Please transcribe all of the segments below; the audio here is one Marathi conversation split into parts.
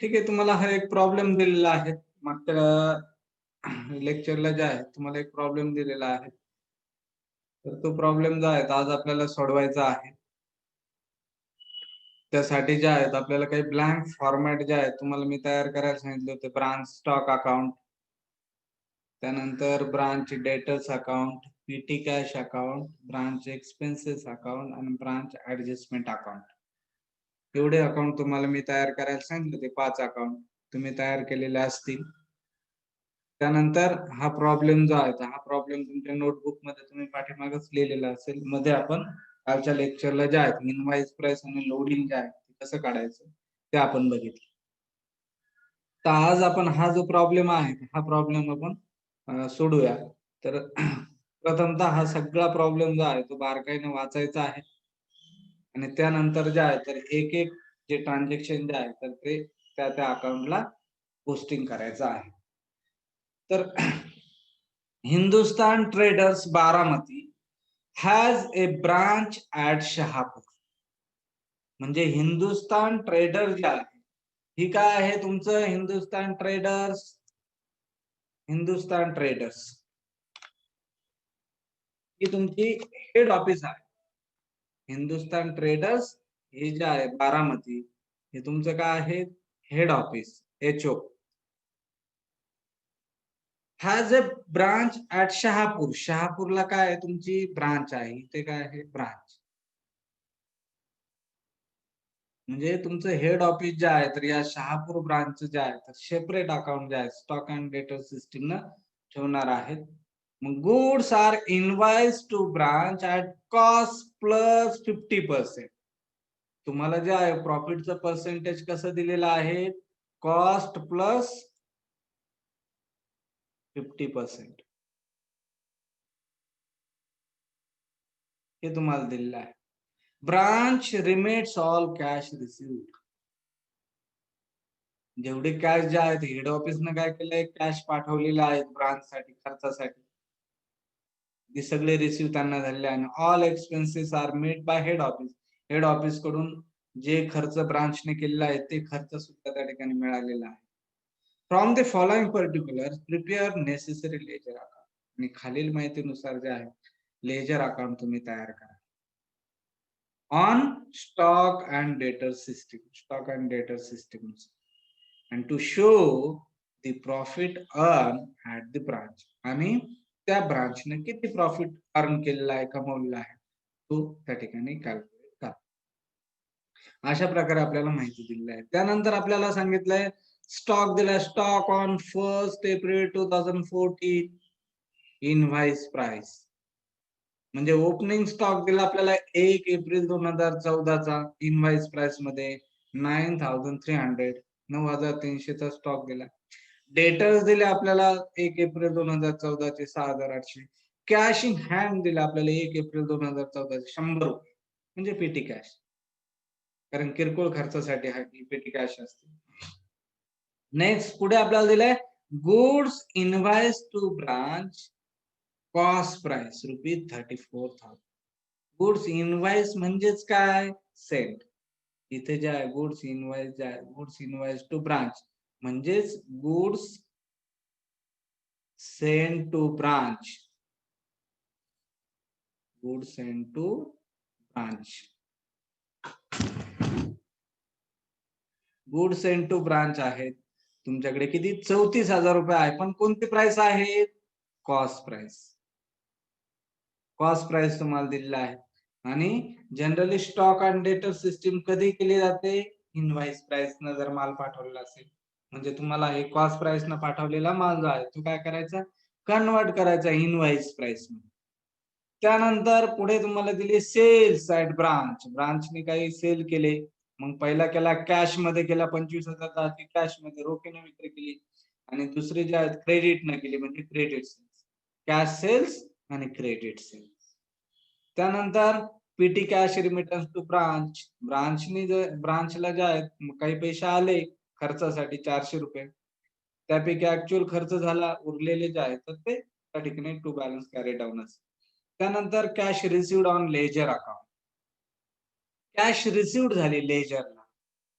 ठीक आहे, तुम्हाला हा एक प्रॉब्लेम दिलेला आहे. मागच्या लेक्चरला जे आहे तुम्हाला एक प्रॉब्लेम दिलेला आहे. तर तो प्रॉब्लेम जो आहे आज आपल्याला सोडवायचा आहे. त्यासाठी जे आहेत आपल्याला काही ब्लँक फॉर्मॅट जे आहे तुम्हाला मी तयार करायला सांगितले होते. ब्रांच स्टॉक अकाउंट, त्यानंतर branch debtors account, PT cash account, branch expenses account आणि ब्रांच ऍडजस्टमेंट अकाउंट. एवढे अकाउंट तुम्हाला मी तयार करायला सांगितले. ते 5 अकाउंट तुम्ही तयार केलेले असतील. त्यानंतर हा प्रॉब्लेम जो आहे हा प्रॉब्लेम तुमच्या नोटबुक मध्ये तुम्ही पाठीमागच लिहिलेला असेल. मध्ये आपण कालच्या लेक्चरला जे आहे इनवाइस प्राइस आणि लोडिंग जे आहे कसं काढायचं ते आपण बघितलं. तर आज आपण हा जो प्रॉब्लेम आहे हा प्रॉब्लेम आपण सोडूया. तर प्रथमतः हा सगळा प्रॉब्लेम जो आहे तो बारकाईने वाचायचा आहे आणि त्यानंतर जे आहे तर एक एक जे ट्रान्झॅक्शन जे आहे तर ते त्या अकाउंटला पोस्टिंग करायचं आहे. तर Hindustan traders Baramati has a branch at Shahapur. म्हणजे हिंदुस्तान ट्रेडर जे आहे ही काय आहे तुमचं हिंदुस्तान ट्रेडर्स. हिंदुस्तान ट्रेडर्स ही तुमची हेड ऑफिस आहे. हिंदुस्तान ट्रेडर्स हे जे आहे बारामती हे तुमचं काय आहे head office HO. Has a branch at Shahapur. शहापूरला काय आहे तुमची ब्रांच आहे. इथे काय आहे ब्रांच. म्हणजे तुमचं हेड ऑफिस जे आहे तर या शहापूर ब्रांच जे आहे तर सेपरेट अकाउंट जे आहे स्टॉक अँड डेटर सिस्टीम न ठेवणार आहेत. मग goods are invoice to branch at cost plus 50%. तुम्हाला जे आहे प्रॉफिटचं पर्सेंटेज कसं दिलेलं आहे कॉस्ट प्लस 50% हे तुम्हाला दिलेलं आहे. Branch remits all cash received. जेवढे कॅश जे आहेत हेड ऑफिसनं काय केलंय कॅश पाठवलेले आहेत ब्रांच साठी खर्चासाठी. ते सगळे रिसिव्ह त्यांना झालेले आहे. All expenses are made by head office. Head ऑफिस कडून जे खर्च ब्रांचने केलेला आहे ते खर्च सुद्धा त्या ठिकाणी मिळालेला आहे. From the following particular prepare necessary ledger account. आणि खालील माहितीनुसार जे आहे लेजर अकाउंट तुम्ही तयार करा. ऑन स्टॉक अँड डेटर सिस्टीम. स्टॉक अँड डेटर system and to show the profit earned at the branch. आणि त्या ब्रांचने किती प्रॉफिट अर्न केलेला आहे कमवलेला आहे तो त्या ठिकाणी कॅल्क्युलेट करा. अशा प्रकारे आपल्याला माहिती दिलेली आहे. त्यानंतर आपल्याला सांगितलंय स्टॉक दिलाय. Stock on 1 April 2014 invoice price. म्हणजे ओपनिंग स्टॉक दिला आपल्याला 1 एप्रिल 2014 इनव्हाइस प्राइस मध्ये 9300 9300 स्टॉक दिला. डेटर्स दिले आपल्याला 1 एप्रिल 2014 चे 6800. कॅश इन हँड दिला आपल्याला 1 एप्रिल 2014 चे 100 रुपये म्हणजे पेटी कॅश. कारण किरकोळ खर्चासाठी हा पेटी कॅश असते. नेक्स्ट पुढे आपल्याला दिलंय goods invoice to branch cost price ₹34,000. Goods invoice म्हणजेच काय सेंट. इथे जे आहे गुड्स इनव्हाइस जे आहे गुड्स इनव्हाइस टू ब्रांच म्हणजेच goods sent to branch. Goods sent to branch. Goods sent to branch आहेत तुमच्याकडे किती 34,000 रुपये आहे. पण कोणती प्राइस आहे कॉस्ट प्राइस. कॉस्ट प्राइस तुम्हाला दिलेला आहे. आणि जनरली स्टॉक अँड डेटर सिस्टीम कधी केली जाते इनव्हाइस प्राइस न जर माल पाठवलेला असेल. म्हणजे तुम्हाला हे कॉस्ट प्राइस न पाठवलेला माल जो आहे तो काय करायचा कन्वर्ट करायचा इनव्हाइस प्राइस मध्ये. त्यानंतर पुढे तुम्हाला दिली सेल्स ऍट ब्रांच. ब्रांचने काही सेल केले. मग पहिला केला कॅश मध्ये केला 25,000 कॅश मध्ये रोखीने विक्री केली. आणि दुसरी जे आहेत क्रेडिट न केली म्हणजे क्रेडिट सेल्स. कॅश सेल्स आणि क्रेडिट सेल्स. त्यानंतर PT cash remittance to branch. ब्रांचला जे आहेत काही पैसे आले खर्चासाठी 400 रुपये. त्यापैकी ऍक्च्युअल खर्च झाला उरलेले जे आहेत तर ते त्या ठिकाणी टू बॅलन्स कॅरी डाऊन असते. त्यानंतर cash received on ledger account. Cash received झाली लेजरला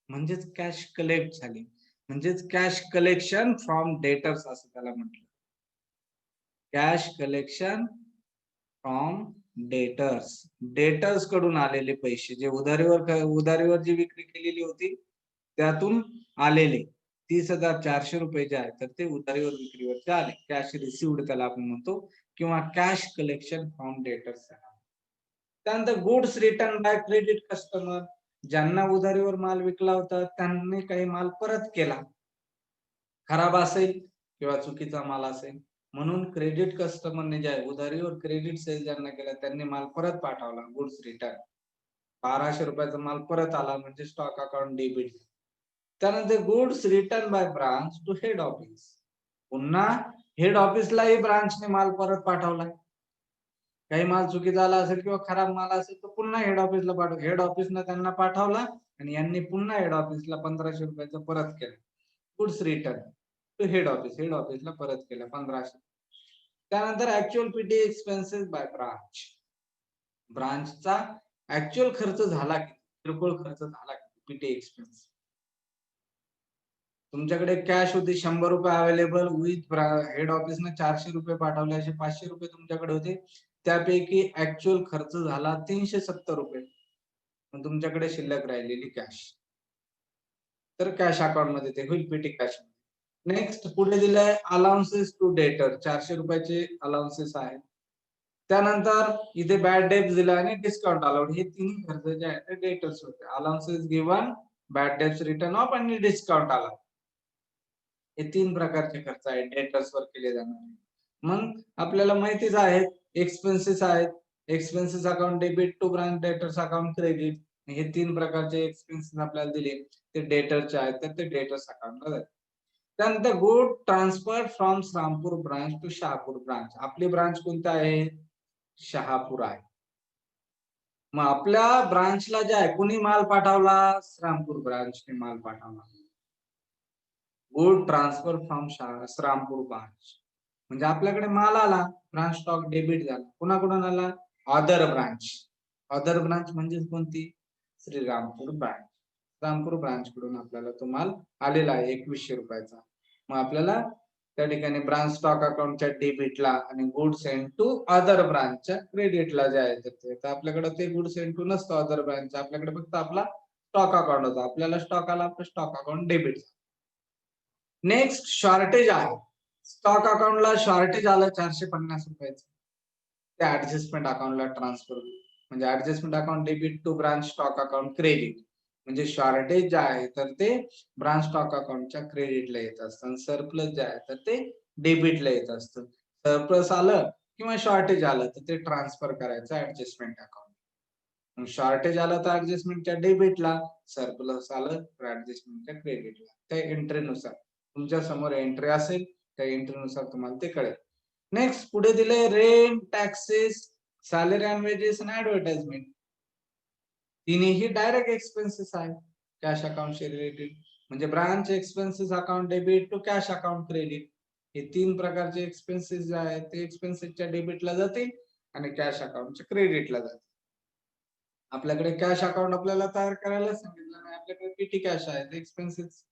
म्हणजेच कॅश कलेक्ट झाली. म्हणजेच कॅश कलेक्शन फ्रॉम डेटर्स असं त्याला म्हटलं. Cash collection from debtors. Debtors कडून आलेले पैसे जे उधारीवर जी विक्री केलेली होती त्यातून आलेले 30,400 रुपये जे आहेत तर ते उधारीवर विक्रीवरचे आले. कॅश रिसिव्ड त्याला आपण म्हणतो किंवा कॅश कलेक्शन फ्रॉम डेटर्स. त्यानंतर goods return by credit customer. ज्यांना उधारीवर माल विकला होता त्यांनी काही माल परत केला, खराब असेल किंवा चुकीचा माल असेल, म्हणून क्रेडिट कस्टमरने जे आहे उधारीवर क्रेडिट सेल ज्यांना केला त्यांनी माल परत पाठवला. गुड्स रिटर्न 1200 रुपयाचा माल परत आला म्हणजे स्टॉक अकाउंट डेबिट. त्यानंतर goods return by branch to head office. पुन्हा हेड ऑफिसलाही ब्रांचने माल परत पाठवला. काही माल चुकीचा आला असेल किंवा खराब माल असेल तर पुन्हा हेड ऑफिसला पाठव. हेड ऑफिसनं त्यांना पाठवला आणि यांनी पुन्हा हेड ऑफिसला 1500 रुपयाचं परत केलं. Goods return to head office. Head ऑफिसला परत केलं 1500. त्यानंतर actual PT expenses by branch. ब्रांचचा ऍक्च्युअल खर्च झाला की किरकोळ खर्च झाला की पीटी एक्सपेन्स. तुमच्याकडे कॅश होती 100 रुपये अवेलेबल विथ हेड ऑफिसने 400 रुपये पाठवले, असे 500 रुपये तुमच्याकडे होते. त्यापैकी ऍक्च्युअल खर्च झाला 370 रुपये. तुमच्याकडे शिल्लक राहिलेली कॅश, तर कॅश अकाउंट मध्ये ते होईल पीटी कॅश. नेक्स्ट पुढे दिलंय अलाउन्सेस टू डेटर. 400 रुपयाचे अलाउन्सेस आहे. त्यानंतर इथे बॅड डेब्ट दिला आणि डिस्काउंट अलाउड. हे तिन्ही खर्च जे आहेत ते डेटर्स होते. अलाउन्सेस गिवन, बॅड डेब्ट रिटर्न ऑफ आणि डिस्काउंट अलाउड. हे 3 प्रकारचे खर्च आहेत डेटर्स वर केले जाणारे. मग आपल्याला माहितीच आहे एक्सपेन्सेस आहेत. Expenses account debit to branch, debtors account credit. हे 3 प्रकारचे एक्सपेन्सेस आपल्याला दिले ते डेटरचे आहेत तर ते डेटर्स अकाउंटला जातात. त्यानंतर good transfer from Shrirampur branch to Shahapur branch. आपली ब्रांच कोणती आहे? शहापूर आहे. मग आपल्या ब्रांचला जे आहे कुणी माल पाठवला? श्रामपूर ब्रांचने माल पाठवला. Good transfer from Shrirampur branch. म्हणजे आपल्याकडे माल आला, ब्रांच स्टॉक डेबिट झाला. कुणाकडून आला? Other branch. अदर ब्रांच म्हणजे कोणती? श्रीरामपूर ब्रांच. श्रीरामपूर ब्रांच कडून आपल्याला तो माल आलेला आहे 2100 रुपयाचा. मग आपल्याला त्या ठिकाणी ब्रांच स्टॉक अकाउंटच्या डेबिटला आणि गुड सेंड टू अदर ब्रांचच्या क्रेडिटला जे आहे तर आपल्याकडे ते गुड सेंड टू नसतो अदर ब्रांच. आपल्याकडे फक्त आपला स्टॉक अकाउंट होता. आपल्याला स्टॉक आला, आपलं stock account debit. Next shortage आहे. स्टॉक अकाउंटला शॉर्टेज आलं 450 रुपयाचं, ते ऍडजस्टमेंट अकाउंटला ट्रान्सफर. म्हणजे adjustment account debit to branch stock account credit. म्हणजे शॉर्टेज जे आहे तर ते ब्रांच स्टॉक अकाउंटच्या क्रेडिटला येत असतं. सरप्लस जे आहे तर ते डेबिटला येत असतं. सरप्लस आलं किंवा शॉर्टेज आलं तर ते ट्रान्सफर करायचं ऍडजस्टमेंट अकाउंट. शॉर्टेज आलं तर ऍडजस्टमेंटच्या डेबिटला, सरप्लस आलं तर ऍडजस्टमेंटच्या क्रेडिटला. त्या एंट्रीनुसार तुमच्या समोर एंट्री असेल त्या एंट्रीनुसार तुम्हाला ते कळेल. नेक्स्ट पुढे दिले rent, taxes, salary and wages आणि ऍडव्हर्टाइजमेंट. तिन्ही डायरेक्ट एक्सपेन्सेस आहेत कॅश अकाउंटशी रिलेटेड. म्हणजे branch expenses account debit to cash account credit. हे 3 प्रकारचे एक्सपेन्सेस जे आहेत ते एक्सपेन्सेसच्या डेबिटला जातील आणि कॅश अकाउंटच्या क्रेडिटला जातील. आपल्याकडे कॅश अकाउंट आपल्याला तयार करायला सांगितलं नाही. आपल्याकडे पीटी कॅश आहे. एक्सपेन्सेस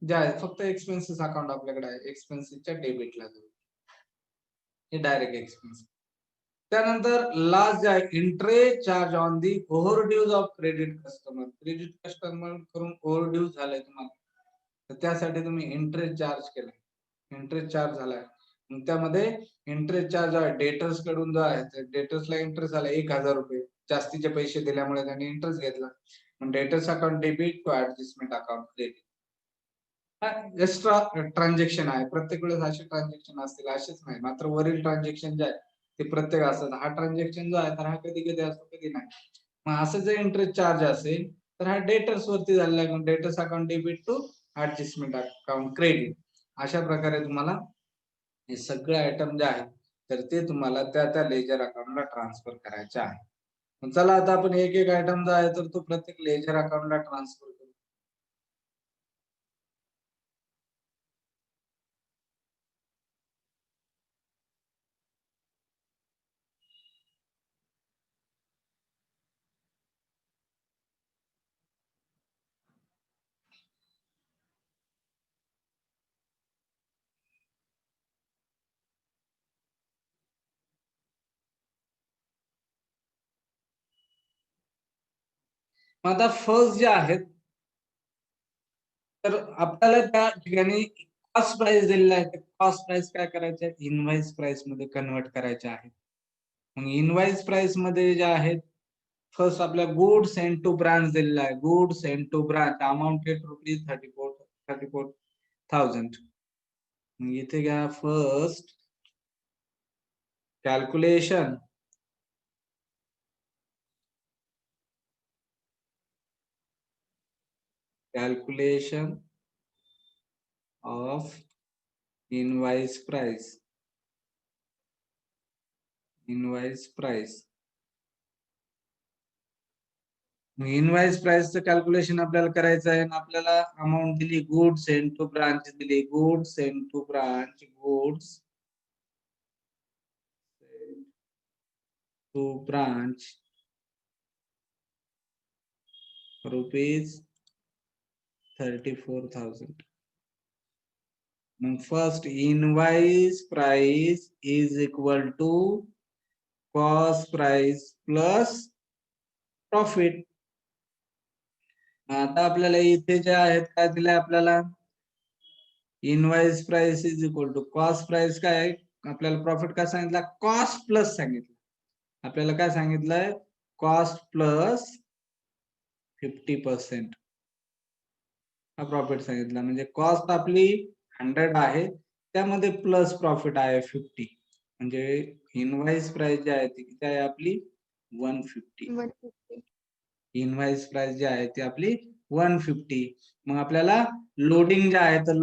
जे आहे फक्त एक्सपेन्सेस अकाउंट आपल्याकडे आहे, एक्सपेन्सेसच्या डेबिटला जाईल. हे डायरेक्ट एक्सपेन्स. त्यानंतर लास्ट जे आहे interest charge on the overdues of credit customer. Credit customer करून ओव्हरड्यूज झालाय तुम्हाला तर त्यासाठी तुम्ही इंटरेस्ट चार्ज केलाय, इंटरेस्ट चार्ज झालाय. मग त्यामध्ये इंटरेस्ट चार्ज आहे डेटर्स कडून जो आहे तर डेटर्सला इंटरेस्ट झाला 1000 रुपये. जास्तीचे पैसे दिल्यामुळे त्यांनी इंटरेस्ट घेतला. मग debtors account debit to adjustment account credit. Extra transaction आहे. प्रत्येक वेळेस असे ट्रान्झॅक्शन असतील असेच नाही, मात्र वरील ट्रान्झॅक्शन जे आहे ते प्रत्येक असतात. हा ट्रान्झॅक्शन जो आहे तर हा कधी कधी असतो कधी नाही. मग असं जर इंटरेस्ट चार्ज असेल तर हा डेटर्स वरती झालेला आहे. Debtors account debit to adjustment account credit. अशा प्रकारे तुम्हाला हे सगळे आयटम जे आहेत तर ते तुम्हाला त्या त्या लेजर अकाउंटला ट्रान्सफर करायचे आहे. चला आता आपण एक एक आयटम जो आहे तर तो प्रत्येक लेजर अकाउंटला ट्रान्सफर करू. आता फर्स्ट जे आहेत तर आपल्याला त्या ठिकाणी कॉस्ट प्राइस दिलेला आहे, कॉस्ट प्राइस काय करायचे, इनवाइस प्राइस मध्ये कन्वर्ट करायचे आहे. मग इनवाइस प्राइस मध्ये जे आहेत फर्स्ट आपल्या गुड्स सेंट टू ब्रांच दिलेला आहे, goods sent to branch amounted rupees 34,000. इथे घ्या first calculation of invoice price. Invoice प्राइसचं कॅल्क्युलेशन आपल्याला करायचं आहे. आपल्याला अमाऊंट दिली गुड्स सेंट टू ब्रांच दिली, goods sent to branch, goods to branch rupees 34,000. मग first invoice price is equal to cost price plus profit. आता आपल्याला इथे जे आहेत काय दिलंय आपल्याला, invoice price is equal to cost price काय आहे, आपल्याला प्रॉफिट काय सांगितलं, कॉस्ट प्लस सांगितलं. आपल्याला काय सांगितलंय, कॉस्ट प्लस 50% हा प्रॉफिट सांगितला. म्हणजे कॉस्ट आपली 100 आहे, त्यामध्ये प्लस प्रॉफिट आहे 50. म्हणजे इनवाइस प्राइस जी आहे ती किती आहे आपली 150. इनवाइस प्राइस जी आहे ती आपली 150. मग आपल्याला लोडिंग जे आहे तर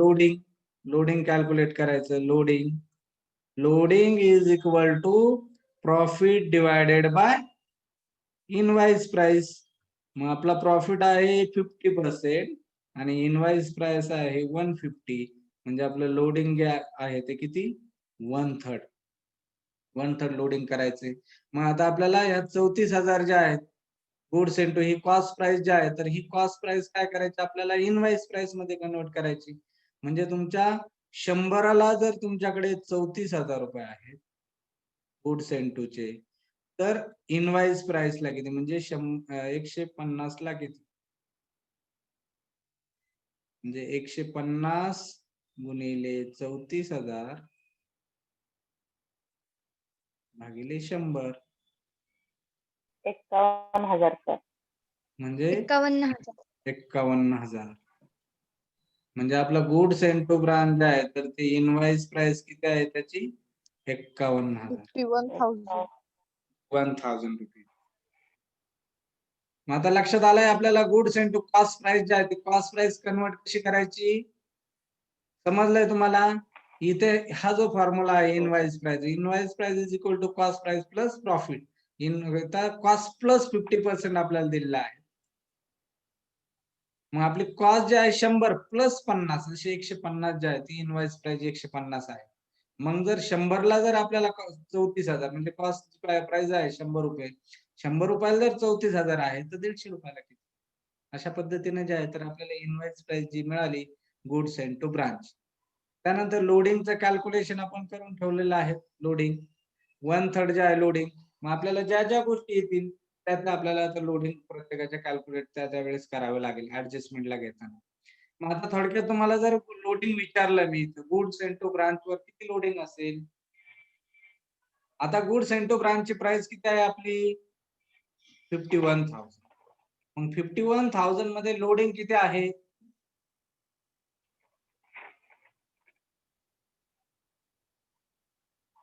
लोडिंग कॅल्क्युलेट करायचं. Loading is equal to profit divided by invoice price. मग आपला प्रॉफिट आहे 50% आणि इनवाइस प्राइस आहे 150. म्हणजे आपलं लोडिंग जे आहे ते किती 1/3 लोडिंग करायचे. मग आता आपल्याला ह्या 34,000 जे आहेत गुड्स इंटू ही कॉस्ट प्राइस जी आहे तर ही कॉस्ट प्राइस काय करायची आपल्याला इनवाइस प्राइस मध्ये कन्वर्ट करायची. म्हणजे तुमच्या 100ला जर तुमच्याकडे 34,000 रुपये आहेत गुड्स इंटू चे, तर इनवाइस प्राइसला किती म्हणजे 150ला किती, म्हणजे 150 गुणिले 34,000 भागिले 100 51,000 म्हणजे 51,000. 51,000. म्हणजे आपला गुड्स एंड टू ब्रांच आहे तर ते इनवाइस प्राइस किती आहे त्याची 51,000. 1,000 रुपये. मग आता लक्षात आलंय आपल्याला goods and to cost price जी आहे ती कॉस्ट प्राइस कन्वर्ट कशी करायची, समजलंय तुम्हाला. इथे हा जो फॉर्म्युला आहे invoice price is equal to cost price plus profit. Cost plus 50% आपल्याला दिलेला आहे. मग आपली कॉस्ट जी आहे 100 प्लस 50 अशी 150 जी आहे ती इनवाइस प्राइस 150 आहे. मग जर 100ला जर आपल्याला 34,000 म्हणजे कॉस्ट प्राइस आहे 100 रुपये, 100 रुपयाला जर 34,000 आहे तर 150 रुपयाला किती. अशा पद्धतीने जे आहे तर आपल्याला इनवाइस प्राइस जी मिळाली गुड्स एंड टू ब्रांच. त्यानंतर लोडिंगचं कॅल्क्युलेशन आपण करून ठेवलेलं आहे. लोडिंग 1/3 जे आहे लोडिंग. मग आपल्याला ज्या ज्या गोष्टी येतील त्यातलं आपल्याला लोडिंग प्रत्येकाच्या कॅल्क्युलेट त्या वेळेस करावं लागेल ऍडजस्टमेंटला घेताना. मग आता थोडक्यात तुम्हाला जर लोडिंग विचारलं मी गुड्स एंड टू ब्रांच वर किती लोडिंग असेल, आता गुड्स एंड टू ब्रांच ची प्राइस किती आहे आपली 51,000. मग 51,000 मध्ये लोडिंग किती आहे,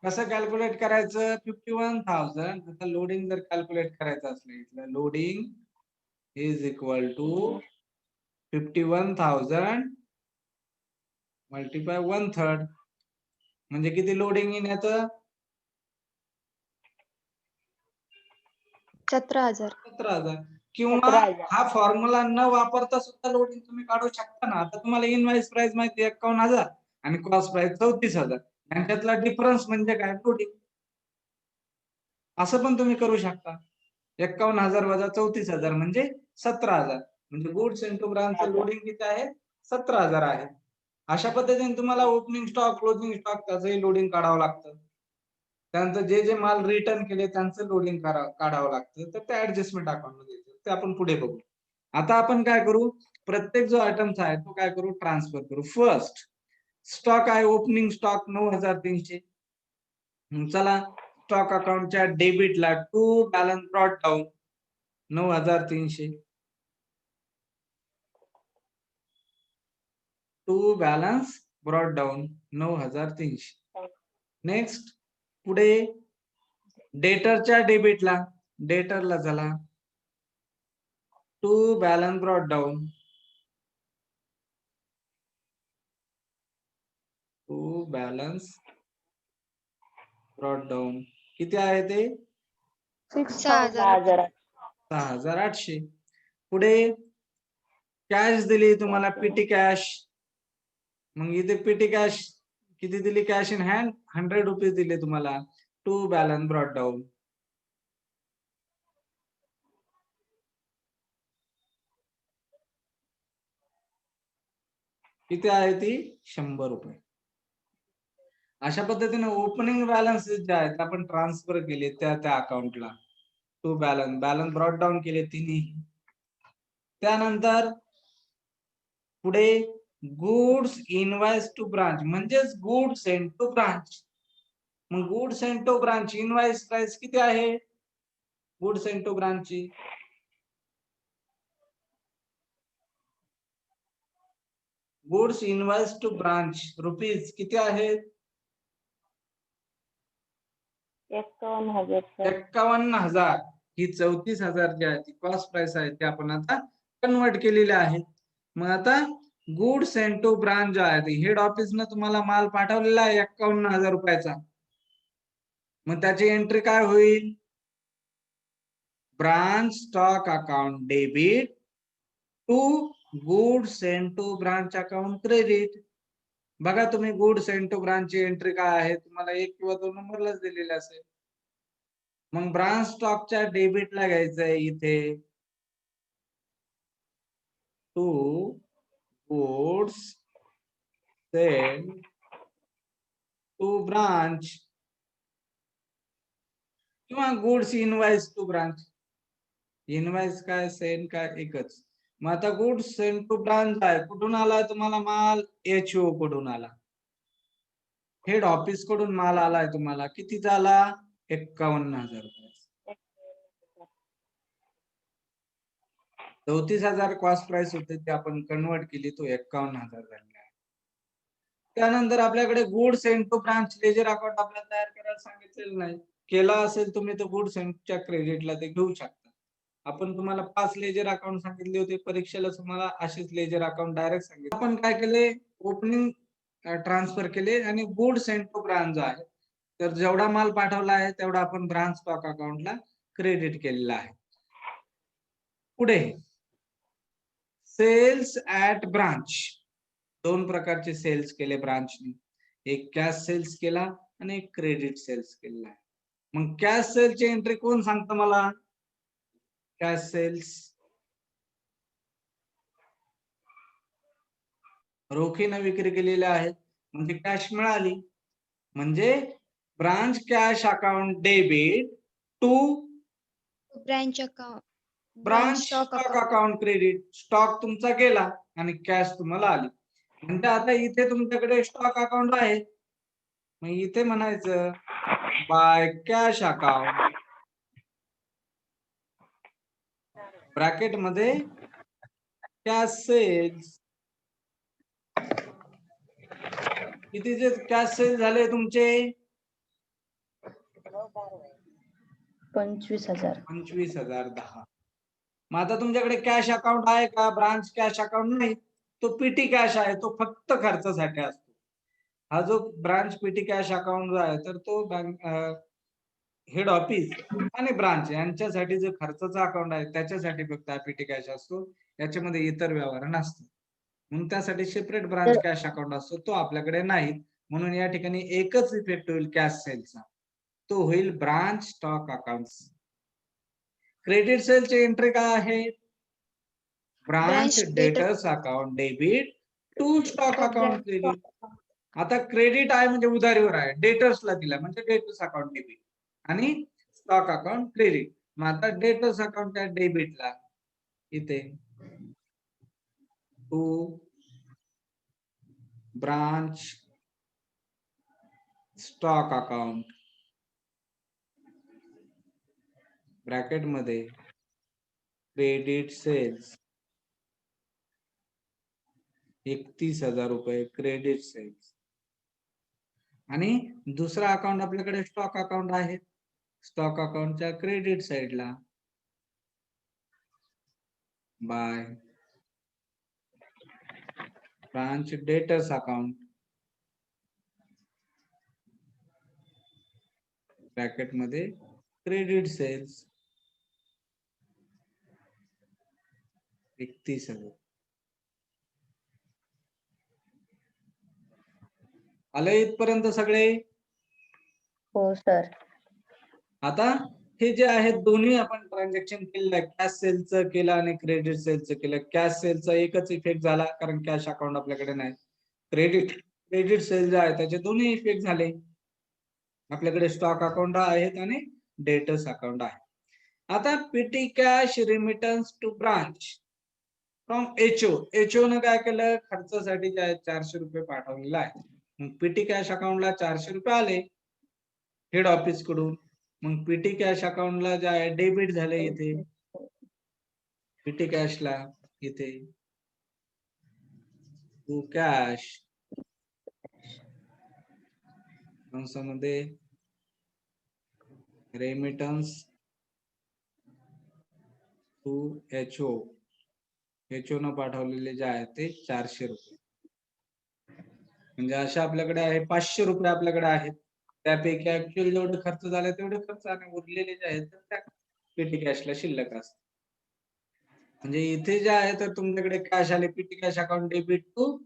कसं कॅल्क्युलेट करायचं 51,000. आता लोडिंग जर कॅल्क्युलेट करायचं असलं इथलं loading is equal to 51,000 multiply 1/3 म्हणजे किती लोडिंग येईल याचं 17,000. किंवा हा फॉर्म्युला न वापरता सुद्धा लोडिंग तुम्ही काढू शकता ना. आता तुम्हाला इनवाइस प्राइस माहिती 51,000 आणि कॉस्ट प्राइस 34,000, यांच्यातला डिफरन्स म्हणजे काय लोडिंग. असं पण तुम्ही करू शकता. 51,000 वजा 34,000 म्हणजे 17,000. म्हणजे goods and to branch loading किती आहे 17,000 आहे. अशा पद्धतीने तुम्हाला ओपनिंग स्टॉक क्लोजिंग स्टॉक त्याचंही लोडिंग काढावं लागतं. त्यानंतर जे जे माल रिटर्न केले त्यांचं लोडिंग काढावं लागतं. तर ते ऍडजस्टमेंट अकाउंट मध्ये ते आपण पुढे बघू. आता आपण काय करू, प्रत्येक जो आयटम आहे तो काय करू, ट्रान्सफर करू. फर्स्ट स्टॉक आहे, ओपनिंग स्टॉक 9300. चला स्टॉक अकाउंटच्या डेबिटला to balance brought down 9300. To balance brought down 9300. Next पुढे डेटरच्या डेबिटला, डेटरला चला to balance brought down, to balance brought down किती आहे ते 6,000. 6800. पुढे कॅश दिली तुम्हाला, पीटी कॅश. मग इथे पीटी कॅश किती दिली, कॅश इन हँड 100 रुपीज दिले तुम्हाला. टू बॅलन्स ब्रॉट डाऊन किती आहे ती 100 रुपये. अशा पद्धतीने ओपनिंग बॅलन्स जे आहेत आपण ट्रान्सफर केले त्या अकाउंटला. टू बॅलन्स ब्रॉट डाऊन केले तिन्ही. त्यानंतर पुढे गुड्स इनवाइस टू ब्रांच, म्हणजेच गुड सेंड टू ब्रांच. मग good send to branch invoice price किती आहे, गुड सेंड टू ब्रांचची goods invoice to branch rupees किती आहेत 51,000. ही 34,000 जी आहे ती कॉस्ट प्राइस आहे ते आपण आता कन्वर्ट केलेले आहेत. मग आता गुड सेंड टू ब्रांच जो आहे हेड ऑफिस न तुम्हाला माल पाठवलेला आहे 51,000 रुपयाचा. मग त्याची एंट्री काय होईल, branch stock account debit to good send to branch account credit. बघा तुम्ही गुड सेंड टू ब्रांच ची एंट्री काय आहे, तुम्हाला 1 किंवा 2 नंबरलाच दिलेले असेल. मग ब्रांच स्टॉकच्या डेबिटला घ्यायचंय इथे to goods send to branch किंवा goods invoice to branch. Invoice काय सेंड काय एकच. मग आता गुड्स सेंड टू ब्रांच आहे, कुठून आलाय तुम्हाला माल, HO कडून आला, हेड ऑफिस कडून माल आलाय तुम्हाला. किती झाला 51,000 रुपये. 34,000 कॉस्ट प्राइस होते ते आपण कन्वर्ट केली, तो 51,000 झाले आहे. त्यानंतर आपल्याकडे good send to branch ledger account आपल्याला तयार करायला सांगितलेलं नाही. केला असेल तुम्ही तर गुड सेंडच्या क्रेडिटला ते घेऊ शकता. आपण तुम्हाला 5 लेजर अकाउंट सांगितले होते परीक्षेला, तुम्हाला असेच लेजर अकाउंट डायरेक्ट सांगितले. आपण काय केले, ओपनिंग ट्रान्सफर केले आणि गुड सेंड टू ब्रांच आहे तर जेवढा माल पाठवला आहे तेवढा आपण ब्रांच स्टॉक अकाउंटला क्रेडिट केलेला आहे. पुढे सेल्स ऍट ब्रांच, 2 प्रकारचे सेल्स केले ब्रांचने, एक कॅश सेल्स केला आणि एक क्रेडिट सेल्स केलेला आहे. मग कॅश सेलची एंट्री कोण सांगतं मला, कॅश सेल्स रोखीने विक्री केलेल्या आहेत म्हणजे कॅश मिळाली, म्हणजे branch cash account debit to branch account, branch stock account credit. Stock तुमचा गेला आणि कॅश तुम्हाला आली. म्हणजे आता इथे तुमच्याकडे स्टॉक अकाउंट आहे, मग इथे म्हणायचं बाय कॅश अकाउंट ब्रॅकेट मध्ये कॅश सेल्स. कितीचे कॅश सेल झाले तुमचे 25,000. 25,010. मग आता तुमच्याकडे कॅश अकाउंट आहे का, ब्रांच कॅश अकाउंट नाही, तो पीटी कॅश आहे, तो फक्त खर्चासाठी असतो. हा जो ब्रांच पीटी कॅश अकाउंट जो आहे तर तो बँक हेड ऑफिस आणि ब्रांच यांच्यासाठी जो खर्चाचा अकाउंट आहे त्याच्यासाठी फक्त पीटी कॅश असतो, याच्यामध्ये इतर व्यवहार नसतात. म्हणून त्यासाठी सेपरेट ब्रांच कॅश अकाउंट असतो, तो आपल्याकडे नाही. म्हणून या ठिकाणी एकच इफेक्ट होईल कॅश सेलचा, तो होईल ब्रांच स्टॉक अकाउंट. क्रेडिट सेलची एंट्री काय आहे, branch debtors account debit to stock account credit. आता क्रेडिट आहे म्हणजे उधारीवर आहे, डेटर्सला दिला म्हणजे डेटर्स अकाउंट डेबिट आणि स्टॉक अकाउंट क्रेडिट. मग आता डेटर्स अकाउंट त्या डेबिटला इथे to branch stock account bracket मध्ये क्रेडिट सेल्स 31,000 रुपये क्रेडिट सेल्स. आणि दुसरा अकाउंट आपल्याकडे स्टॉक अकाउंट आहे. स्टॉक अकाउंटच्या क्रेडिट साइडला by branch debtors account bracket मध्ये क्रेडिट सेल्स 31,000. आलं इथपर्यंत सगळे? हो सर. आता हे जे आहेत दोन्ही आपण ट्रान्झॅक्शन केलेलं आहे, कॅश सेलचं केलं आणि क्रेडिट सेलचं केलं. कॅश सेलचा एकच इफेक्ट झाला कारण कॅश अकाउंट आपल्याकडे नाही. क्रेडिट सेल जे आहे त्याचे दोन्ही इफेक्ट झाले. आपल्याकडे स्टॉक अकाउंट आहेत आणि डेटर्स अकाउंट आहे. आता PT cash remittance to branch from HO. HO न काय केलं, खर्चासाठी 400 रुपये पाठवलेला आहे. मग पीटी कॅश अकाउंटला 400 रुपये आले हेड ऑफिस कडून. मग पीटी कॅश अकाउंटला जे आहे डेबिट झाले इथे पीटी कॅशला इथे टू कॅश कंसामध्ये रेमिटन्स टू एचओ. एचओ न पाठवलेले जे आहे ते 400 रुपये. म्हणजे अशा आपल्याकडे आहे 500 रुपये आपल्याकडे आहेत. त्यापैकी ऍक्च्युअल जेवढे खर्च झाले तेवढे खर्च आणि उरलेले जे आहेत त्या पीटी कॅशला शिल्लक असतात. म्हणजे इथे जे आहे तर तुमच्याकडे कॅश आले PT cash account debit to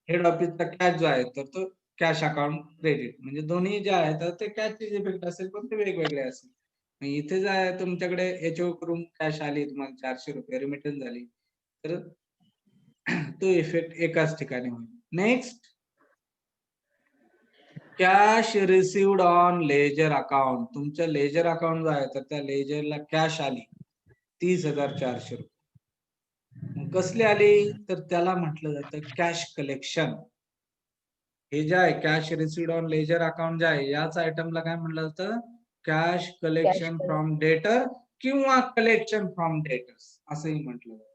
head ऑफिसचा कॅश जो आहे तर तो कॅश अकाउंट क्रेडिट. म्हणजे दोन्ही जे आहेत ते कॅशचे इफेक्ट असेल पण ते वेगवेगळे असेल. इथे जे आहे तुमच्याकडे एचओ करून कॅश आली तुम्हाला 400 रुपये रिमिटन्स झाली तर तो इफेक्ट एकाच ठिकाणी होईल. Next cash received on ledger account. तुमचं लेजर अकाउंट जो आहे तर त्या लेजरला कॅश आली 30,400 रुपये. कसली आली तर त्याला म्हटलं जातं कॅश कलेक्शन. हे जे आहे cash received on ledger account जे आहे याच आयटमला काय म्हटलं जातं कॅश कलेक्शन फ्रॉम डेटर किंवा कलेक्शन फ्रॉम डेटर्स असंही म्हटलं जातं.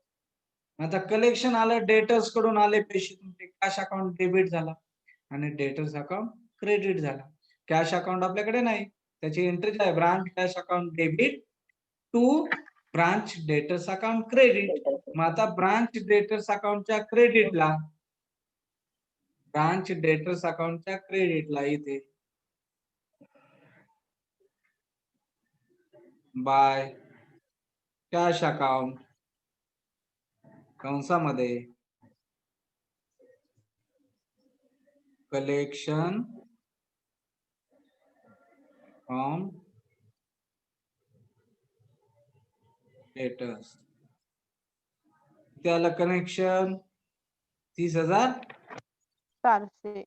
आता कलेक्शन आलं डेटर्स कडून आले पैसे तुमचे कॅश अकाउंट डेबिट झाला आणि डेटर्स अकाउंट क्रेडिट झाला. कॅश अकाउंट आपल्याकडे नाही त्याची एंट्री आहे branch cash account debit to branch debtors account credit. मग आता ब्रांच डेटर्स अकाउंटच्या क्रेडिटला ब्रांच डेटर्स अकाउंटच्या क्रेडिटला इथे बाय कॅश अकाउंट कंसामध्ये कलेक्शन फ्रॉम डेटर्स. त्याला कनेक्शन 400.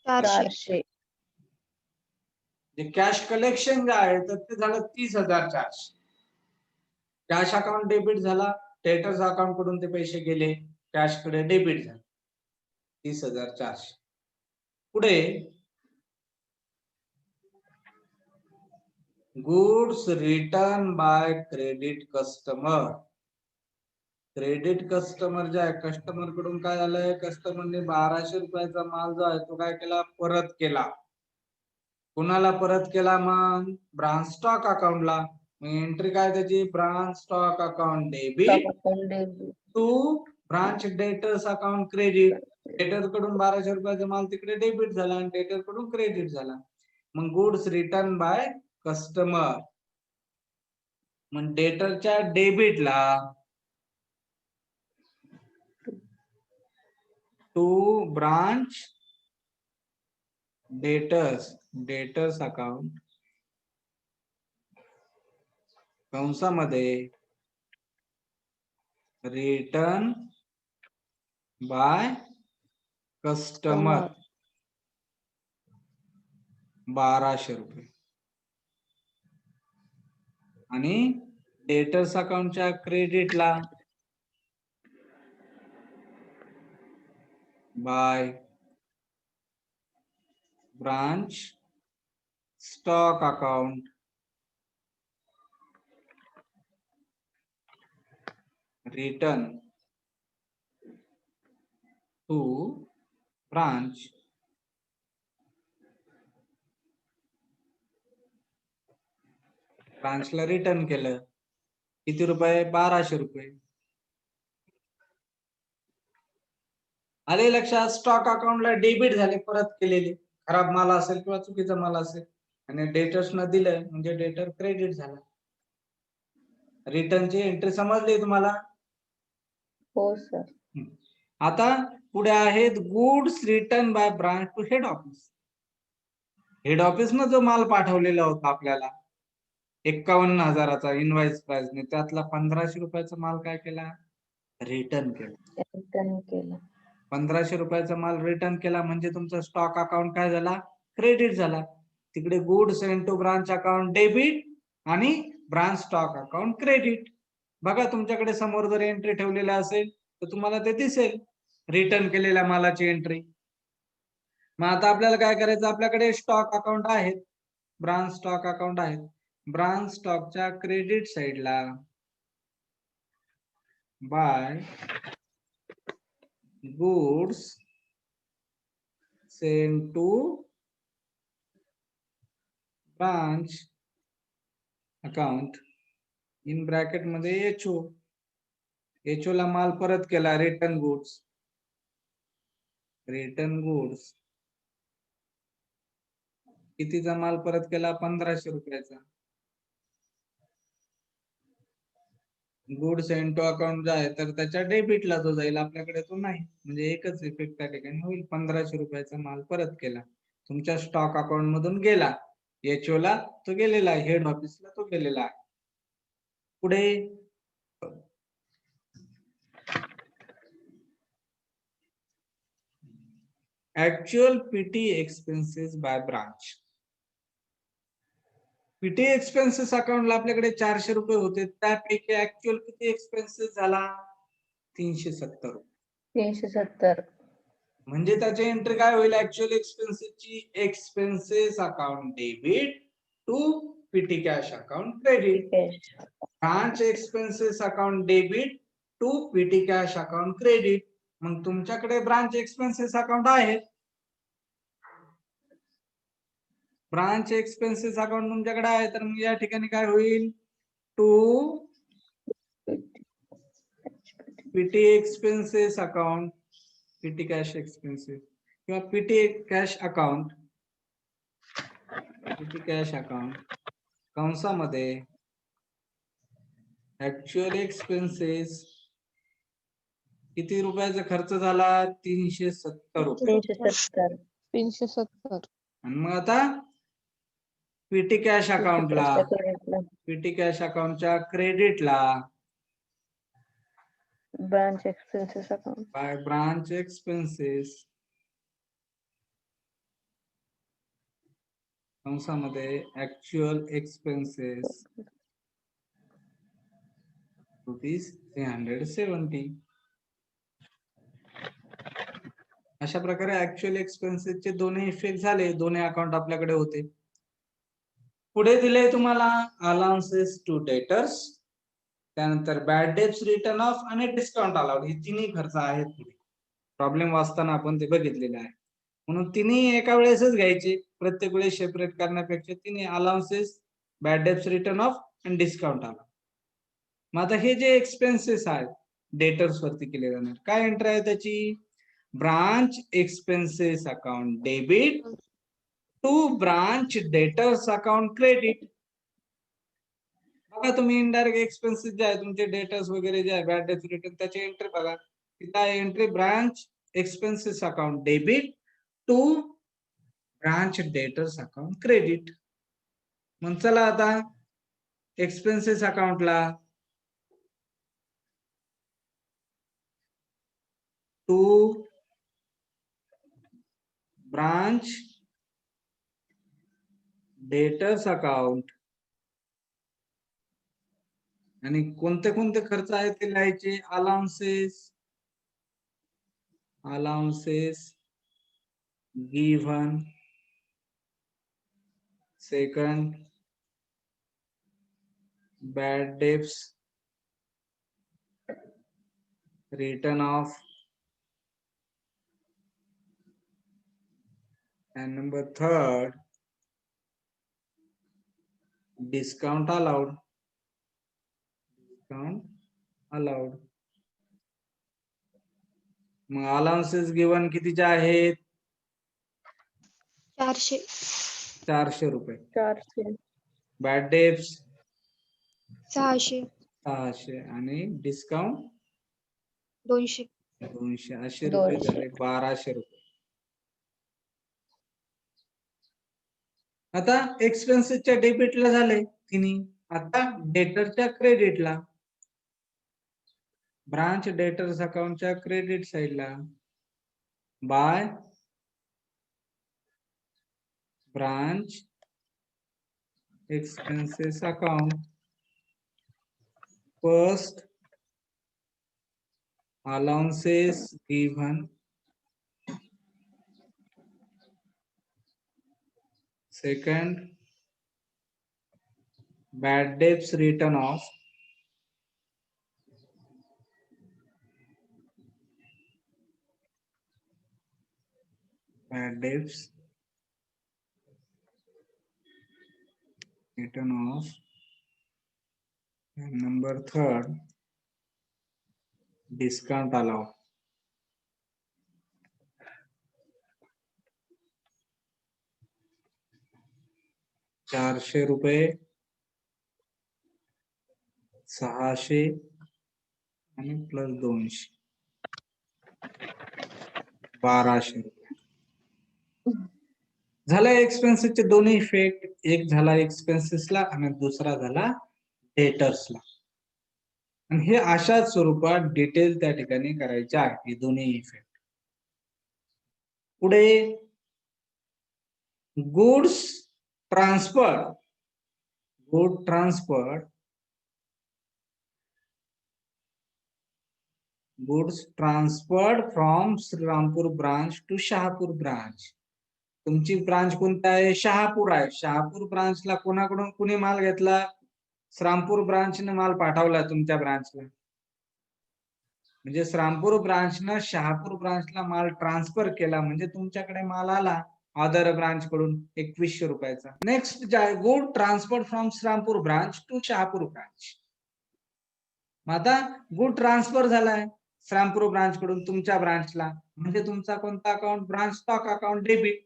400. जे कॅश कलेक्शन जे आहे तर ते झालं 30,400. कॅश अकाउंट डेबिट झाला डेटर्स अकाउंट कडून ते पैसे गेले कॅश कडे डेबिट झाले 30,400. पुढे goods return by credit customer. Credit customer जे आहे कस्टमर कडून काय झालंय कस्टमरने 1200 रुपयाचा माल जो आहे तो काय केला परत केला. कुणाला परत केला मग ब्रांच स्टॉक अकाउंटला. एंट्री काय त्याची branch stock account debit to branch debtors account credit. Debtor कडून 1200 रुपयाचा माल तिकडे डेबिट झाला आणि डेटर कडून क्रेडिट झाला. मग गुड्स रिटर्न बाय कस्टमर. मग डेटरच्या डेबिटला टू ब्रांच डेटर्स अकाउंट कंसामध्ये रिटर्न बाय कस्टमर 1200 रुपये. आणि डेटर्स अकाउंटच्या क्रेडिटला by branch stock account return to branch ब्रांचला रिटर्न केलं. किती रुपये? 1200 रुपये. आले लक्षात? स्टॉक अकाउंटला डेबिट झाले, परत केलेले. खराब माल असेल किंवा चुकीचा माल असेल आणि डेटर्सना दिलं म्हणजे डेटर क्रेडिट झाला. रिटर्नची एंट्री समजली तुम्हाला? हो सर. आता पुढे आहेत goods return by branch to head office. Head ऑफिसनं जो माल पाठवलेला होता आपल्याला 51,000चा इनवाइस प्राइसने, त्यातला 1500 रुपयाचा माल काय केला? रिटर्न केला. रिटर्न केलं. 1500 रुपयाचा माल रिटर्न केला म्हणजे तुमचा स्टॉक अकाउंट काय झाला? क्रेडिट झाला. तिकडे goods to branch account debit आणि ब्रांच स्टॉक अकाउंट क्रेडिट. बघा तुमच्याकडे समोर जर एंट्री ठेवलेला असेल तर तुम्हाला ते दिसेल, रिटर्न केलेल्या मालाची एंट्री. मग आता आपल्याला काय करायचं? आपल्याकडे स्टॉक अकाउंट आहेत, ब्रांच स्टॉक अकाउंट आहेत. ब्रांच स्टॉकच्या क्रेडिट साइडला by goods send to branch account in bracket मध्ये एचओ. एचओ ला माल परत केला, रिटर्न गुड्स. रिटर्न गुड्स कितीचा माल परत केला? 1500 रुपयाचा. गुड्स सेंड टू अकाउंट जो आहे तर त्याच्या डेबिटला जो जाईल आपल्याकडे तो नाही, म्हणजे एकच इफेक्ट त्या ठिकाणी होईल. 1500 रुपयाचा माल परत केला, तुमच्या स्टॉक अकाउंट मधून गेला. एचओ ला तो गेलेला आहे, हेड ऑफिसला तो गेलेला आहे. पुढे actual PT expenses by branch. PT expenses अकाउंटला आपल्याकडे 400 रुपये होते, त्यापैकी ऍक्च्युअल किती एक्सपेन्सेस झाला? 370 रुपये. 370. म्हणजे त्याची एंट्री काय होईल? ऍक्च्युअल एक्सपेन्सेसची expenses account debit to PT cash account credit. Branch expenses account debit to PT cash account credit. मग तुमच्याकडे ब्रांच एक्सपेन्सेस अकाउंट आहे, ब्रांच एक्सपेन्सेस अकाउंट तुमच्याकडे आहे, तर मग या ठिकाणी काय होईल? To PT expenses account, PT cash expenses किंवा PT cash account, PT cash account कंसामध्ये ऍक्च्युअल एक्सपेन्सेस किती रुपयाचा खर्च झाला? 370 रुपये. 370. 370. आणि मग आता पीटी कॅश अकाउंटला, पीटी कॅश अकाउंटच्या क्रेडिटला branch expenses account by branch expenses कंसामध्ये ऍक्च्युअल एक्सपेन्सेस ₹370. अशा प्रकारे ऍक्च्युअल एक्सपेन्सेसचे दोन्ही इफेक्ट झाले, दोन्ही अकाउंट आपल्याकडे होते. पुढे दिले तुम्हाला अलाउन्सेस टू डेटर्स, त्यानंतर बॅड डेब्ट्स रिटर्न ऑफ आणि डिस्काउंट अलाउड. हे तिन्ही खर्च आहेत. पुढे प्रॉब्लेम वाचताना आपण ते बघितलेले आहे, म्हणून तिन्ही एका वेळेसच घ्यायचे, प्रत्येक वेळेस सेपरेट करण्यापेक्षा तिन्ही allowances, bad debts return of आणि डिस्काउंट अलाउड. मग आता हे जे एक्सपेन्सेस आहेत डेटर्स वरती केले जाणार, काय एंट्री आहे त्याची? Branch expenses account debit to branch debtors account credit. बघा तुम्ही इनडायरेक्ट एक्सपेन्सेस जे आहे तुमचे डेटर्स वगैरे जे आहे, बॅड डेट्स रिटर्न, त्याची एंट्री बघा. तिथं आहे entry branch expenses account debit to branch debtors account credit. मग चला आता एक्सपेन्सेस अकाउंटला टू ब्रांच डेटर्स अकाउंट आणि कोणते कोणते खर्च आहेत ते लिहायचे? Allowances, allowances given. Second, bad debts written off. And number third, discount allowed. Discount allowed. मग अलाउन्सेस गिवन कितीचे आहेत? 400. 400 रुपये. 400. Bad debts 600. 600 आणि डिस्काउंट 200. 200. असे रुपये 200. झाले 1200 रुपये. आता एक्सपेन्सेसच्या डेबिटला झाले तिन्ही. आता डेटरच्या क्रेडिटला. ब्रांच डेटर्स अकाउंटच्या क्रेडिट साइडला by branch expenses account. First, allowances given. Second, bad debts written off. Bad debts written off. And number third, discount allowed. ₹400, 600 आणि प्लस 200, 1200 रुपये झाला. एक्सपेन्सेसचे दोन्ही इफेक्ट, एक झाला एक्सपेन्सेसला आणि दुसरा झाला डेटर्सला. आणि हे अशाच स्वरूपात डिटेल त्या ठिकाणी करायचे आहे, हे दोन्ही इफेक्ट. पुढे goods transfer. Good transfer. Goods transferred from Shrirampur branch to Shahapur branch. तुमची ब्रांच कोणता आहे? शहापूर आहे. शहापूर ब्रांचला कोणाकडून कुणी माल घेतला? श्रीरामपूर ब्रांचने माल पाठवला तुमच्या ब्रांचला. म्हणजे श्रीरामपूर ब्रांचनं शहापूर ब्रांचला माल ट्रान्सफर केला, म्हणजे तुमच्याकडे माल आला अदर ब्रांच कडून 2100 रुपयाचा. Next good transfer from Shrirampur branch to Shahapur branch. आता गुड ट्रान्सफर झालाय श्रीरामपूर ब्रांच कडून तुमच्या ब्रांचला, म्हणजे तुमचा कोणता account? Branch stock account debit.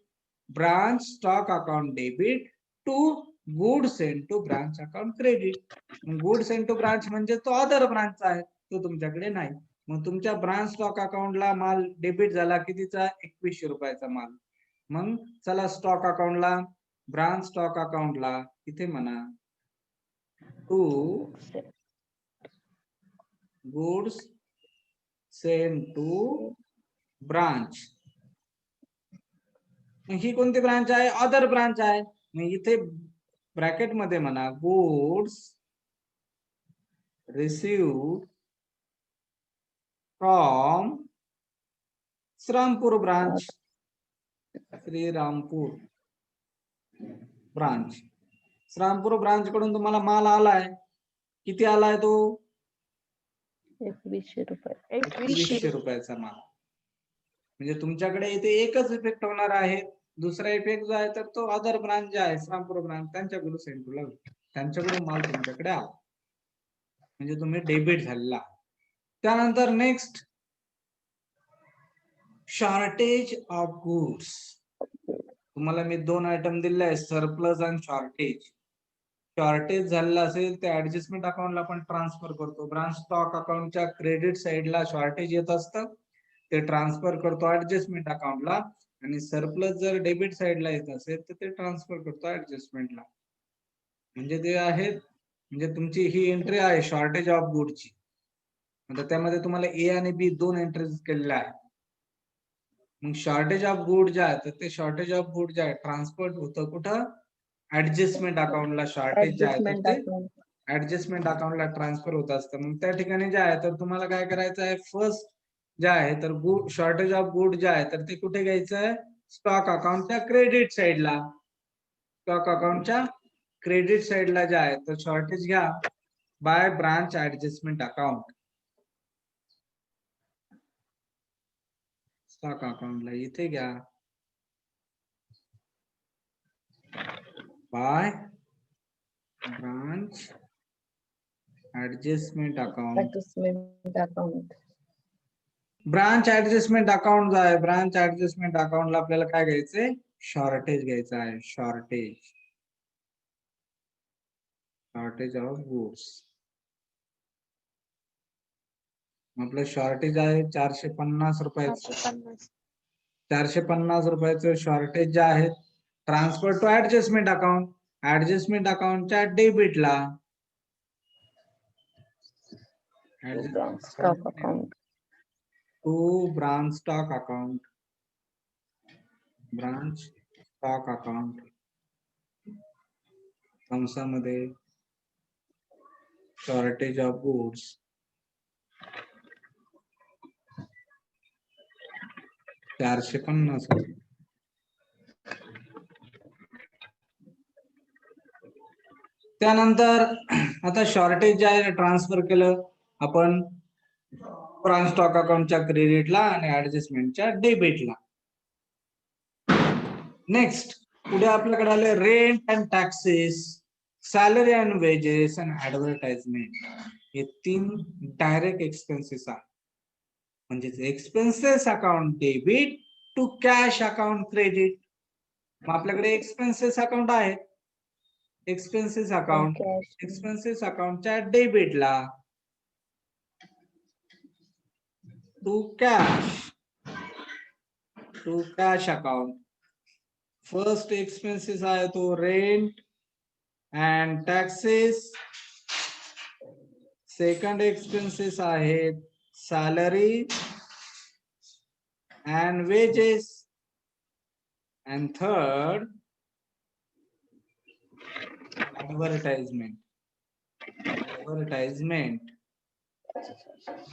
Branch stock account debit to good send to branch account credit. Good send to branch म्हणजे तो अदर ब्रांचचा आहे, तो तुमच्याकडे नाही. मग तुमच्या ब्रांच स्टॉक अकाउंटला माल डेबिट झाला कितीचा? 2100 रुपयाचा माल. मग चला स्टॉक अकाउंटला, ब्रांच स्टॉक अकाउंटला इथे म्हणा to goods send to branch. ही कोणती ब्रांच आहे? अदर ब्रांच आहे. मग इथे ब्रॅकेट मध्ये म्हणा goods received from Shrirampur branch. Shrirampur branch. Shrirampur branch कडून तुम्हाला माल आलाय, किती आलाय तो? 2100 रुपये. 2100 रुपयाचा माल. म्हणजे तुमच्याकडे इथे एकच इफेक्ट होणार आहे. दुसरा इफेक्ट जो आहे तर तो अदर ब्रांच जे आहे श्रीरामपूर ब्रांच त्यांच्याकडून सेंड टू लागला, त्यांच्याकडून माल तुमच्याकडे आला, म्हणजे तुम्ही डेबिट झालेला. त्यानंतर नेक्स्ट शॉर्टेज ऑफ गुड्स. तुम्हाला मी 2 आयटम दिले आहे, सरप्लस आणि शॉर्टेज. शॉर्टेज झालेला असेल ते ऍडजस्टमेंट अकाउंटला आपण ट्रान्सफर करतो. ब्रांच स्टॉक अकाउंटच्या क्रेडिट साइडला शॉर्टेज येत असतं, ते ट्रान्सफर करतो ऍडजस्टमेंट अकाउंटला. आणि सरप्लस जर डेबिट साइडला येत असेल तर ते ट्रान्सफर करतो ऍडजस्टमेंटला. म्हणजे ते आहे, म्हणजे तुमची ही एंट्री आहे शॉर्टेज ऑफ गुडची. आता त्यामध्ये तुम्हाला ए आणि बी 2 एंट्रीज केलेल्या आहेत. मग शॉर्टेज ऑफ गुड जे आहे तर ते शॉर्टेज ऑफ गुड जे आहे ट्रान्सफर होतं कुठं? ऍडजस्टमेंट अकाउंटला. शॉर्टेज जे आहे तर ते ऍडजस्टमेंट अकाउंटला ट्रान्सफर होत असतं. मग त्या ठिकाणी जे आहे तर तुम्हाला काय करायचं आहे? फर्स्ट जे आहे तर गुड शॉर्टेज ऑफ गुड जे आहे तर ते कुठे घ्यायचं स्टॉक अकाउंटच्या क्रेडिट साइडला. स्टॉक अकाउंटच्या क्रेडिट साइडला जे आहे तर शॉर्टेज घ्या by branch adjustment account. Stock अकाउंटला इथे घ्या by branch adjustment account. Adjustment account. Branch adjustment account जो आहे ब्रांच ऍडजस्टमेंट अकाउंटला आपल्याला काय घ्यायचंय शॉर्टेज घ्यायचं आहे. Shortage of goods. आपलं शॉर्टेज आहे 450 रुपयाचं. 450. 450 रुपयाचं शॉर्टेज जे आहे transfer to adjustment account. Adjustment अकाउंटच्या डेबिटला. Stock account. To branch stock account. Branch stock account कंसामध्ये शॉर्टेज ऑफ गुड्स. ₹450. त्यानंतर आता शॉर्टेज जे आहे ट्रान्सफर केलं आपण ब्रांच स्टॉक अकाउंटच्या क्रेडिटला आणि ऍडजस्टमेंटच्या डेबिटला. नेक्स्ट पुढे आपल्याकडे आले rent and taxes, salary and wages and advertisement. हे 3 डायरेक्ट एक्सपेन्सेस आहेत. म्हणजे expenses account debit to cash account credit. मग आपल्याकडे एक्सपेन्सेस अकाउंट आहे. एक्सपेन्सेस अकाउंटच्या डेबिटला to cash account. First expenses आहे तो rent and taxes. Second expenses आहेत salary and wages. And third advertisement.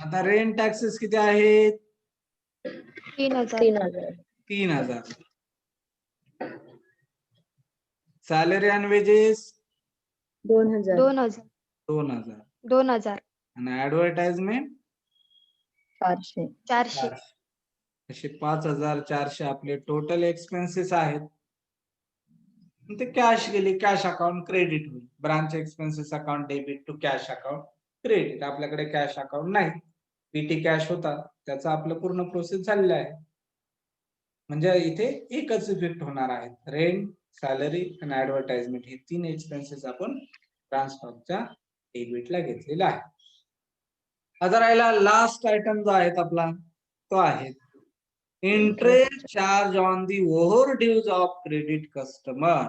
आता रेंट टॅक्सेस किती आहेत 3000. 3000. Salary and wedges 2000. 2000. 2000 आणि ऍडव्हर्टाइजमेंट 400. 400. असे 5400 आपले टोटल एक्सपेन्सेस आहेत. ते कॅश गेली कॅश अकाउंट क्रेडिट होईल. Branch expenses account debit to cash account credit. आपल्याकडे कॅश अकाउंट नाही, पीटी कॅश होता त्याचा आपलं पूर्ण प्रोसेस झालेला आहे. म्हणजे इथे एकच इफेक्ट होणार आहे. रेंट, सॅलरी आणि ऍडव्हर्टाइजमेंट हे 3 एक्सपेन्सेस आपण ब्रांच स्टॉकच्या डेबिटला घेतलेला आहे. आता राहिला लास्ट आयटम जो आहे आपला तो आहे interest charge on the overdues of credit customer.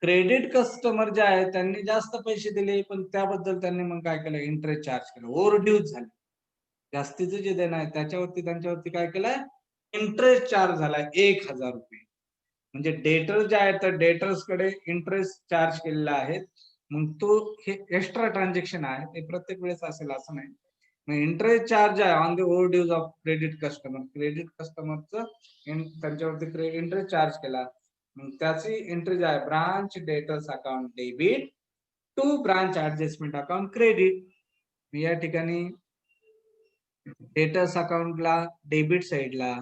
Credit customer जे आहे त्यांनी जास्त पैसे दिले पण त्याबद्दल त्यांनी मग काय केलं इंटरेस्ट चार्ज केलं. ओव्हरड्यूज झाले. जास्तीचे जे देणं आहे त्याच्यावरती त्यांच्यावरती काय केलंय इंटरेस्ट चार्ज झालाय 1000 रुपये. म्हणजे डेटर जे आहे तर डेटर्स कडे इंटरेस्ट चार्ज केलेला आहे. मग तो हे एक्स्ट्रा ट्रान्झॅक्शन आहे ते प्रत्येक वेळेस असेल असं नाही. मग इंटरेस्ट चार्ज आहे on the overdues of credit customer. Credit कस्टमरचं त्यांच्यावरती इंटरेस्ट चार्ज केला. मग त्याची एंट्री आहे branch debtors account debit to branch adjustment account credit. या ठिकाणी डेटर्स अकाउंटला डेबिट साइडला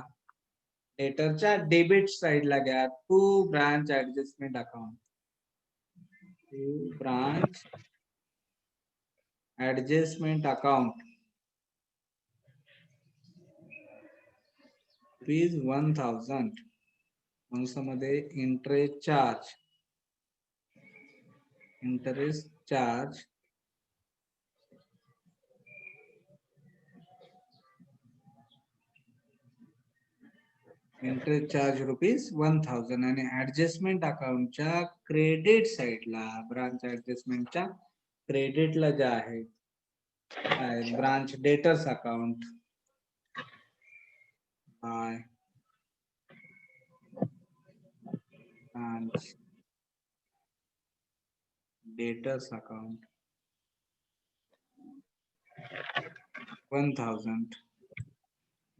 डेटरच्या डेबिट साइडला घ्या to branch adjustment account. To branch adjustment account ₹1000. कंसामध्ये इंटरेस्ट चार्ज ₹1000 आणि ऍडजस्टमेंट अकाउंटच्या क्रेडिट साइडला ब्रांच ऍडजस्टमेंटच्या क्रेडिटला जे आहे branch debtors account by branch debtors account 1000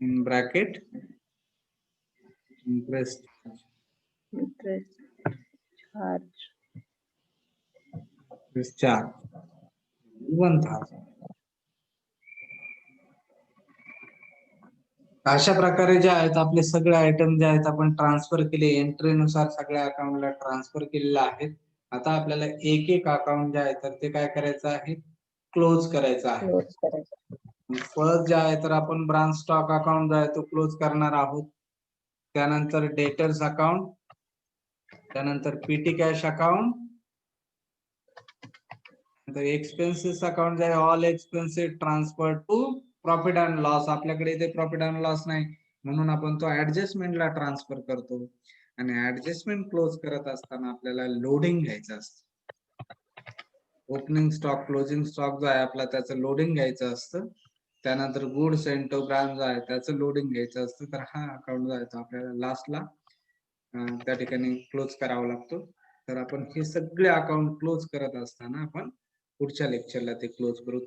in bracket interest interest charge charge 1000. अशा प्रकारे जे आहेत आपले सगळे आयटम जे आहेत आपण ट्रान्सफर केले एंट्रीनुसार सगळ्या अकाउंटला ट्रान्सफर केलेले आहेत. आता आपल्याला एक एक अकाउंट जे आहे तर ते काय करायचं आहे, क्लोज करायचं आहे. क्लोज करायचं. फर्स्ट जे आहे तर आपण ब्रांच स्टॉक अकाउंट जो आहे तो क्लोज करणार आहोत. त्यानंतर डेटर्स अकाउंट, त्यानंतर पीटी कॅश अकाउंट, नंतर एक्सपेन्सेस अकाउंट जे आहे all expenses transfer to profit and loss. आपल्याकडे इथे प्रॉफिट अँड लॉस नाही म्हणून आपण तो ऍडजस्टमेंटला ट्रान्सफर करतो. आणि ऍडजस्टमेंट क्लोज करत असताना आपल्याला लोडिंग घ्यायचं असतं. ओपनिंग स्टॉक क्लोजिंग स्टॉक जो आहे आपला त्याचं लोडिंग घ्यायचं असतं. त्यानंतर गुड्स एंटो ब्रांच जो आहे त्याचं लोडिंग घ्यायचं असतं. तर हा अकाउंट जो आहे तो आपल्याला लास्टला त्या ठिकाणी क्लोज करावा लागतो. तर आपण हे सगळे अकाउंट क्लोज करत असताना आपण पुढच्या लेक्चरला ते क्लोज करू.